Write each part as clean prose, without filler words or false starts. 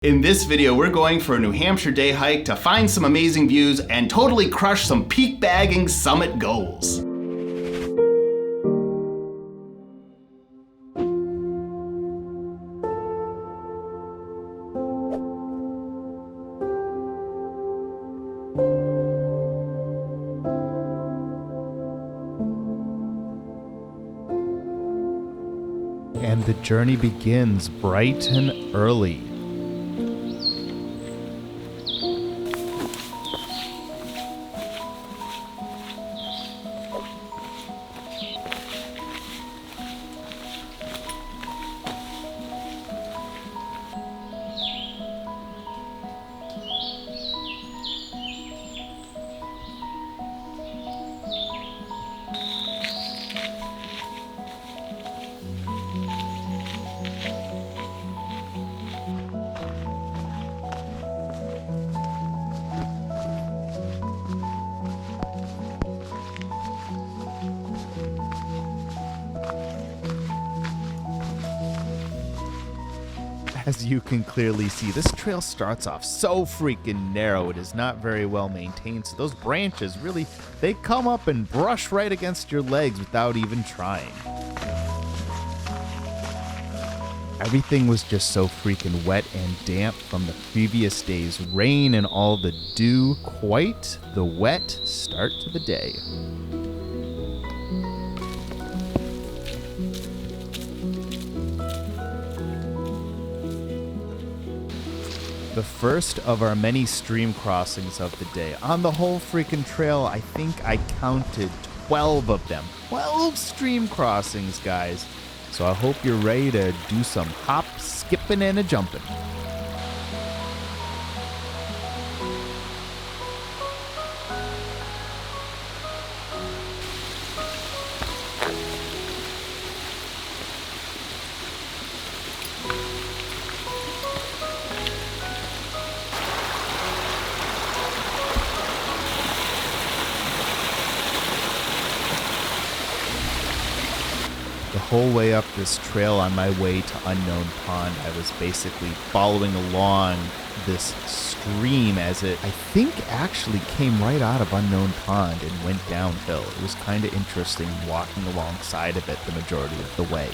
In this video, we're going for a New Hampshire day hike to find some amazing views and totally crush some peak bagging summit goals. And the journey begins bright and early. As you can clearly see, this trail starts off so freaking narrow. It is not very well maintained, so those branches really, they come up and brush right against your legs without even trying. Everything was just so freaking wet and damp from the previous day's rain and all the dew. Quite the wet start to the day. The first of our many stream crossings of the day. On the whole freaking trail, I think I counted 12 of them. 12 stream crossings, guys. So I hope you're ready to do some hop, skipping, and a jumping. The whole way up this trail on my way to Unknown Pond, I was basically following along this stream as it, I think, actually came right out of Unknown Pond and went downhill. It was kind of interesting walking alongside of it the majority of the way.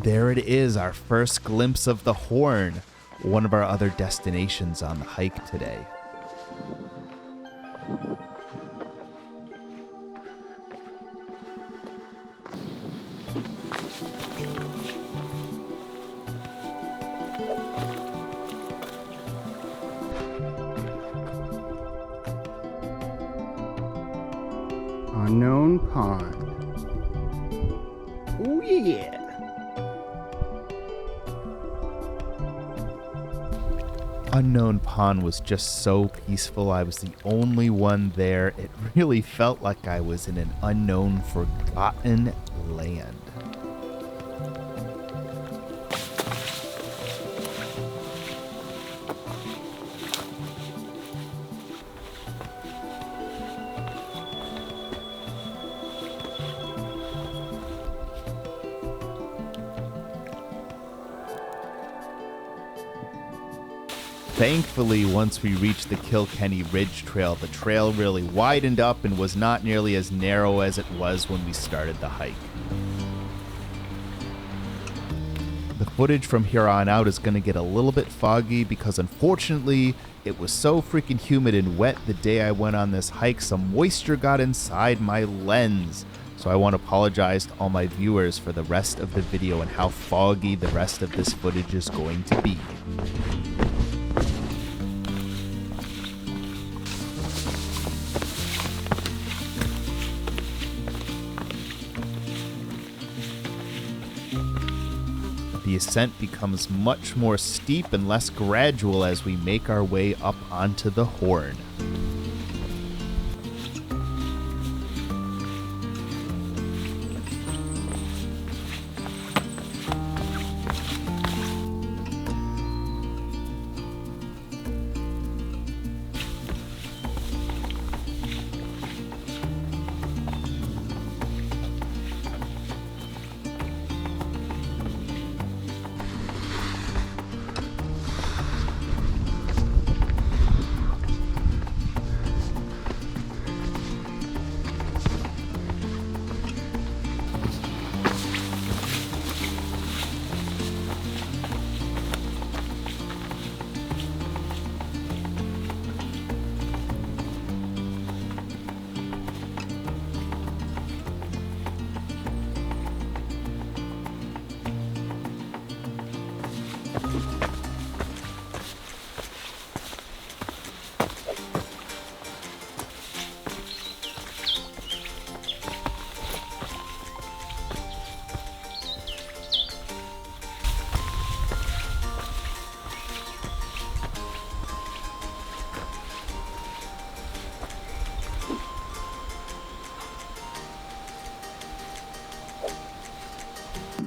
There it is, our first glimpse of the Horn, one of our other destinations on the hike today. Unknown Pond. Oh yeah! Unknown Pond was just so peaceful. I was the only one there. It really felt like I was in an unknown, forgotten land. Thankfully, once we reached the Kilkenny Ridge Trail, the trail really widened up and was not nearly as narrow as it was when we started the hike. The footage from here on out is going to get a little bit foggy because unfortunately, it was so freaking humid and wet the day I went on this hike, some moisture got inside my lens. So I want to apologize to all my viewers for the rest of the video and how foggy the rest of this footage is going to be. The ascent becomes much more steep and less gradual as we make our way up onto the Horn.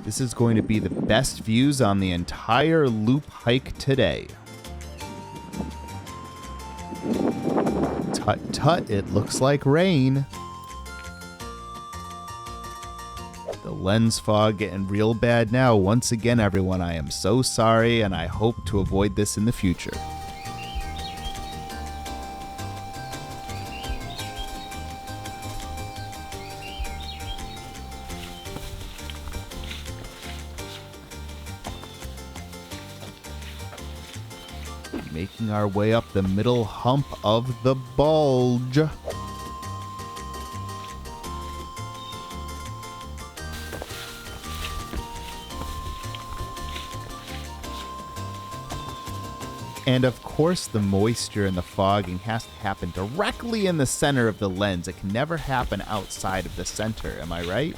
This is going to be the best views on the entire loop hike today. Tut tut, it looks like rain. The lens fog getting real bad now. Once again, everyone, I am so sorry, and I hope to avoid this in the future. Making our way up the middle hump of the bulge. And of course, the moisture and the fogging has to happen directly in the center of the lens. It can never happen outside of the center, am I right?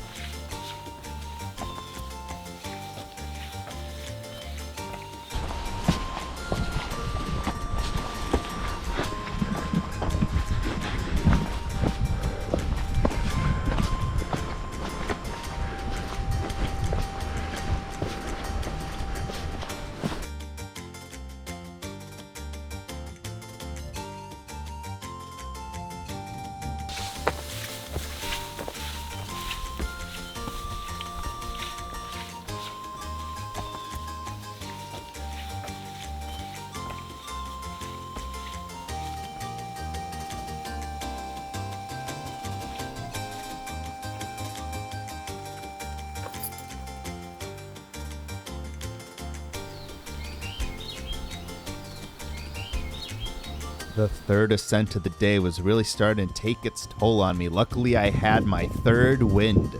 The third ascent of the day was really starting to take its toll on me. Luckily, I had my third wind.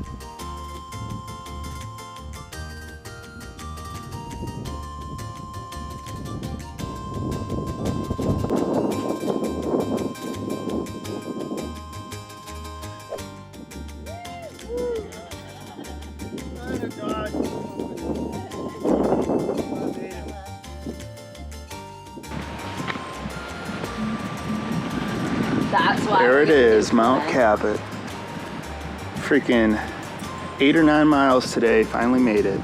There it is, Mt Cabot. Freaking 8 or 9 miles today, finally made it.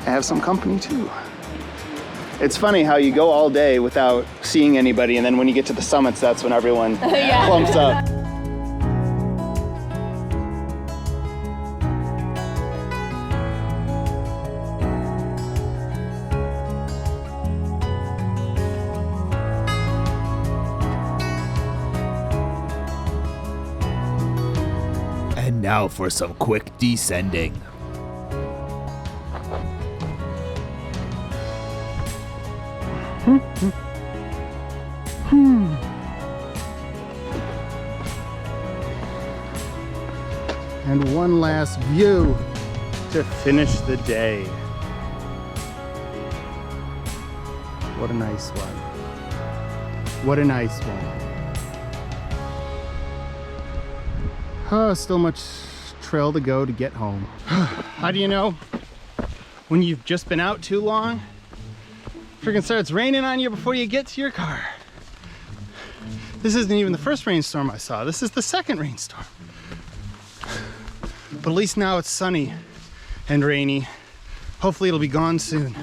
I have some company too. It's funny how you go all day without seeing anybody, and then when you get to the summits, that's when everyone clumps up. And now for some quick descending. And one last view to finish the day. What a nice one. What a nice one. Still much trail to go to get home. How do you know when you've just been out too long? Freaking starts raining on you before you get to your car. This isn't even the first rainstorm I saw. This is the second rainstorm. But at least now it's sunny and rainy. Hopefully it'll be gone soon.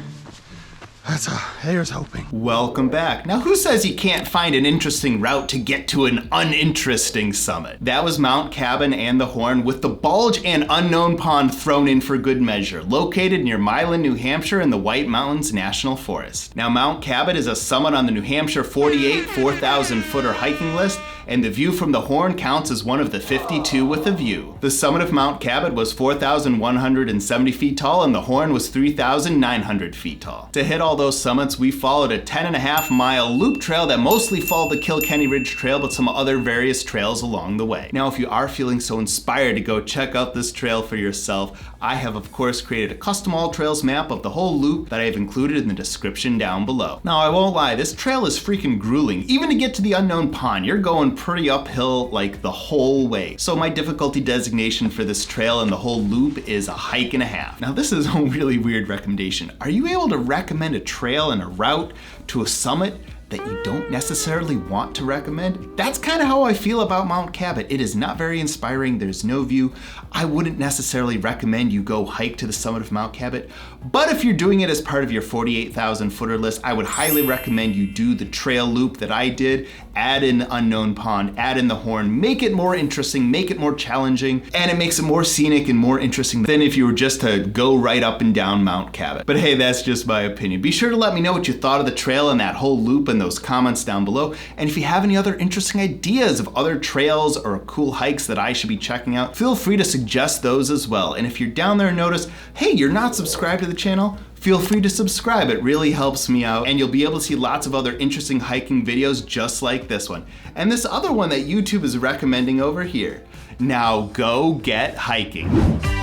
There's hoping. Welcome back. Now, who says you can't find an interesting route to get to an uninteresting summit? That was Mt Cabot and the Horn, with the Bulge and Unknown Pond thrown in for good measure, located near Milan, New Hampshire in the White Mountains National Forest. Now, Mt Cabot is a summit on the New Hampshire 48 4,000-footer hiking list, and the view from the Horn counts as one of the 52 with a view. The summit of Mt Cabot was 4,170 feet tall, and the Horn was 3,900 feet tall. To hit all those summits, we followed a 10.5-mile loop trail that mostly followed the Kilkenny Ridge Trail, but some other various trails along the way. Now, if you are feeling so inspired to go check out this trail for yourself, I have of course created a custom all trails map of the whole loop that I have included in the description down below. Now, I won't lie, this trail is freaking grueling. Even to get to the Unknown Pond, you're going pretty uphill like the whole way. So my difficulty designation for this trail and the whole loop is a hike and a half. Now, this is a really weird recommendation. Are you able to recommend a trail and a route to a summit that you don't necessarily want to recommend. That's kind of how I feel about Mount Cabot. It is not very inspiring. There's no view. I wouldn't necessarily recommend you go hike to the summit of Mount Cabot, but if you're doing it as part of your 48,000 footer list, I would highly recommend you do the trail loop that I did. Add in the unknown pond, add in the horn, make it more interesting, make it more challenging, and it makes it more scenic and more interesting than if you were just to go right up and down Mount Cabot. But hey, that's just my opinion. Be sure to let me know what you thought of the trail and that whole loop in those comments down below. And if you have any other interesting ideas of other trails or cool hikes that I should be checking out, feel free to suggest those as well. And if you're down there and notice, hey, you're not subscribed to the channel, feel free to subscribe. It really helps me out, and you'll be able to see lots of other interesting hiking videos just like this one. And this other one that YouTube is recommending over here. Now go get hiking.